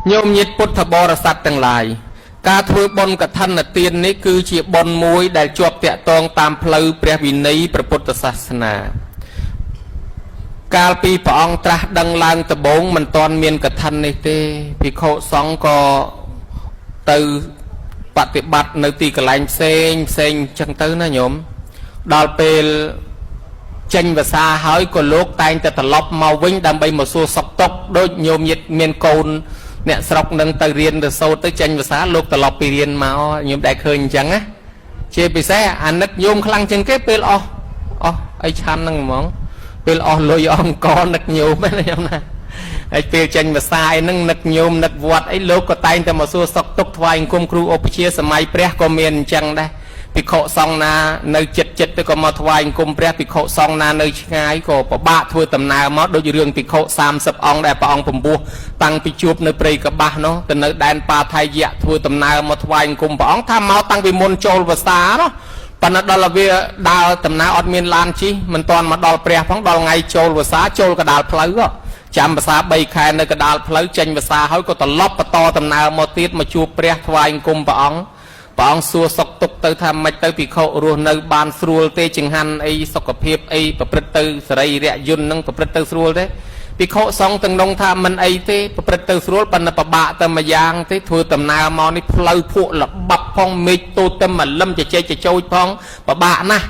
โยมnhiệtពុទ្ធបរិស័ទទាំងឡាយការធ្វើបុណ្យកឋិនទាននេះគឺជាបុណ្យមួយដែលជាប់តាក់ទងតាមផ្លូវព្រះវិន័យព្រះពុទ្ធសាសនាកាលពីព្រះអង្គត្រាស់ដឹងឡើងដំបូងមិនទាន់មានកឋិននេះទេភិក្ខុសង្ឃក៏ទៅបប្រតិបត្តិនៅទីកន្លែងផ្សេងចឹងទៅណាញោមដល់ពេលចេញភាសាហើយក៏លោកតែងតែត្រឡប់មកវិញដើម្បីមកសួរសុខទុក្ខដូចញោមញាតិមានកូនអ្នកស្រុកនឹងទៅរៀនទៅសូត្រទៅចេញភាសាលោកត្រឡប់ពីរៀនមកញោមដែលឃើញអញ្ចឹងណាជាពិសេសអានឹកញោមខ្លាំងជាងគេពេលអស់អីឆាន់ហ្នឹងហ្មងពេលអស់លុយអង្គនឹកញោមណាញោមណាហើយពេលចេញភាសាអីហ្នឹងនឹកញោមនឹកវត្តអីលោកក៏តែងតែមកសួរសុខទុក្ខថ្វាយអង្គមគ្រូឧបជាសម័យព្រះក៏មានអញ្ចឹងដែរភិក្ខុសង្ឃណានៅចិត្តទៅក៏មកថ្វាយអង្គមព្រះភិក្ខុសង្ឃណានៅឆ្ងាយក៏ពិបាកធ្វើដំណើរមកដូចរឿងភិក្ខុ30អង្គដែលព្រះអង្គពំពោះតាំងពីជួបនៅព្រៃកបាសនោះទៅនៅដែនបាថៃយៈធ្វើដំណើរមកថ្វាយអង្គមព្រះអង្គថាមកតាំងពីមុនចូលភាសានោះប៉ុន្តែដល់វាដើរដំណើរអត់មានឡានជិះមិនទាន់មកដល់ព្រះផងដល់ថ្ងៃចូលភាសាចូលកដាលផ្លូវចាំភាសា3ខែនៅកដាលផ្លូវចេញភាសាហើយក៏ត្រឡប់បន្តដំណើរមកទៀតមកជួបព្រះថ្វាយអង្គមព្រះអង្គសួរសុខទុក្ខទៅថាមិនទៅភិក្ខុរស់នៅបានស្រួលទេចង្ហាន់អីសុខភាពអីប្រព្រឹត្តទៅសរីរៈយន្តនឹងប្រព្រឹត្តទៅស្រួលទេភិក្ខុសង្ឃទាំងនោះថាមិនអីទេប្រព្រឹត្តទៅស្រួលប៉ុន្តែពិបាកតែមួយយ៉ាងទេធ្វើដំណើរមកនេះផ្លូវភក់ល្បាប់ផងមេឃតូចតែម្លឹមចែកចោចផងពិបាកណាស់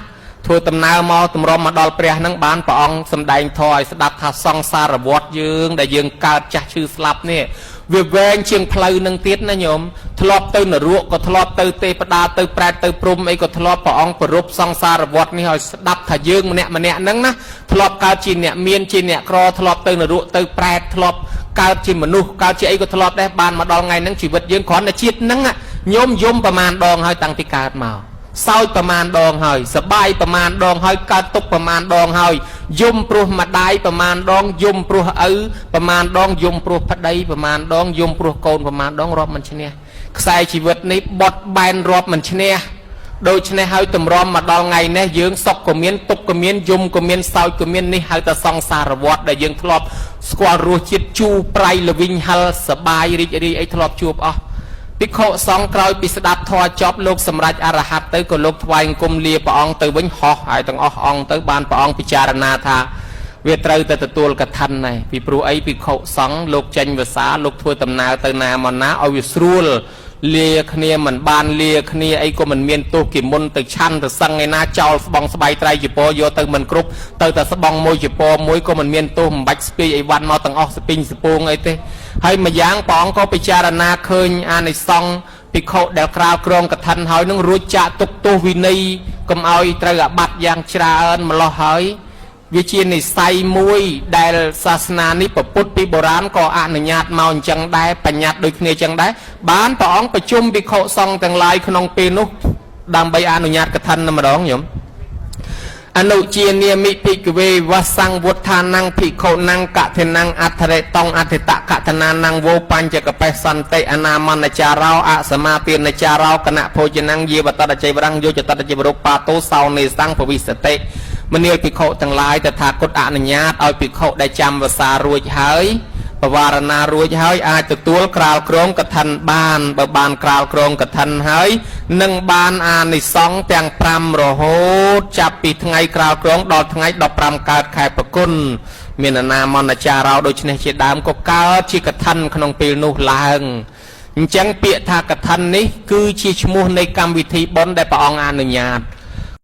ធ្វើដំណើរមកតម្រុំមកដល់ព្រះនឹងបានព្រះអង្គសម្ដែងធម៌ឲ្យស្ដាប់ថាសង្សារវដ្តយើងដែលយើងកើតចាស់ឈឺស្លាប់នេះវាវែងជាងផ្លូវនឹងទៀតណាញោមធ្លាប់ទៅនរកក៏ធ្លាប់ទៅទេវតាទៅប្រែតទៅព្រំអីក៏ធ្លាប់ព្រះអង្គប្រពសង្សារវដ្តនេះឲ្យស្ដាប់ថាយើងម្នាក់ហ្នឹងណាធ្លាប់កើតជាអ្នកមានជាអ្នកក្រធ្លាប់ទៅនរកទៅប្រែតធ្លាប់កើតជាមនុស្សកើតជាអីក៏ធ្លាប់ដែរបានមកដល់ថ្ងៃហ្នឹងជីវិតយើងគ្រាន់តែជាតិហ្នឹងញោមយំប្រមាណដងហើយតាំងពីកើតមកសោចប្រមាណដងហើយសបាយប្រមាណដងហើយកើតទុកប្រមាណដងហើយយំព្រោះម្ដាយប្រមាណដងយំព្រោះឪប្រមាណដងយំព្រោះប្តីប្រមាណដងយំព្រោះកូនប្រមាណដងរាប់មិនឈ្នះខ្សែជីវិតនេះបត់បែនរាប់មិនឈ្នះដូច្នេះហើយតម្រាំមកដល់ថ្ងៃនេះយើងសុខក៏មានទុក្ខក៏មានយំក៏មានសោចក៏មាននេះហៅថាសង្សារវដ្តដែលយើងធ្លាប់ស្គាល់រសជាតិជូរប្រៃល្វីងហិលសបាយរីករាយអីធ្លាប់ជួបអស់ភិក្ខុសង្ឃក្រោយពីស្ដាប់ធម៌ចប់លោកសម្រេចអរហត្តទៅក៏លោកថ្វាយអង្គមលាព្រះអង្គទៅវិញហោះហើយទាំងអស់អង្គទៅបានព្រះអង្គពិចារណាថាវាត្រូវតែទទួលកឋិនដែរពីព្រោះអីភិក្ខុសង្ឃលោកចេញភាសាលោកធ្វើដំណើរទៅណាមកណាឲ្យវាស្រួលលាគ្នាមិនបានលាគ្នាអីក៏មិនមានទោសគេមុនទៅឆាន់ទៅសឹងឯណាចោលស្បង់ស្បៃត្រៃជាពរយកទៅមិនគ្រប់ទៅតែស្បង់មួយជាពរមួយក៏មិនមានទោសមិនបាច់ស្ពាយអីវ៉ាន់មកទាំងអស់ស្ពីងស្ពងអីទេហើយម្យ៉ាងព្រះអង្គក៏ពិចារណាឃើញអានិសង្ឃភិក្ខុដែលក្រាលក្រងកឋិនហើយនឹងរួចចាកទុកទោសវិន័យកុំឲ្យត្រូវអាបត្តិយ៉ាងច្រើនម្លោះហើយវាជានិស័យមួយដែលសាសនានេះពុទ្ធពីបុរាណក៏អនុញ្ញាតមកអញ្ចឹងដែរបញ្ញត្តិដូចគ្នាអញ្ចឹងដែរបានព្រះអង្គប្រជុំភិក្ខុសង្ឃទាំងឡាយក្នុងពេលនោះដើម្បីអនុញ្ញាតកឋិនតែម្ដងញោមអនុជានាមិភិក្ខវេវសង្ឃវុទ្ធានំភិក្ខុនំកឋិនំអថរិតងអធិតកឋនានំវោបញ្ចកបេសន្តិអនាមនចារោអសមាទានចារោគណៈភោជនំយាវតតជ័យវរੰយោចតតជ័យរូបាតោសោនេសੰភវិសតិមនាលភិក្ខុទាំងឡាយតថាគតអនុញ្ញាតឲ្យភិក្ខុដែលចាំភាសារួចហើយបវារណារួចហើយអាចទទួលក្រាលក្រងកឋិនបានបើបានក្រាលក្រងកឋិនហើយនឹងបានអានិសង្ឃទាំង5រហូតចាប់ពីថ្ងៃក្រាលក្រងដល់ថ្ងៃ15កើតខែបគុណមានអនាមនចារោដូច្នេះជាដើមក៏កើតជាកឋិនក្នុងពេលនោះឡើងអញ្ចឹងពាក្យថាកឋិននេះគឺជាឈ្មោះនៃកម្មវិធីបុណ្យដែលព្រះអង្គអនុញ្ញាត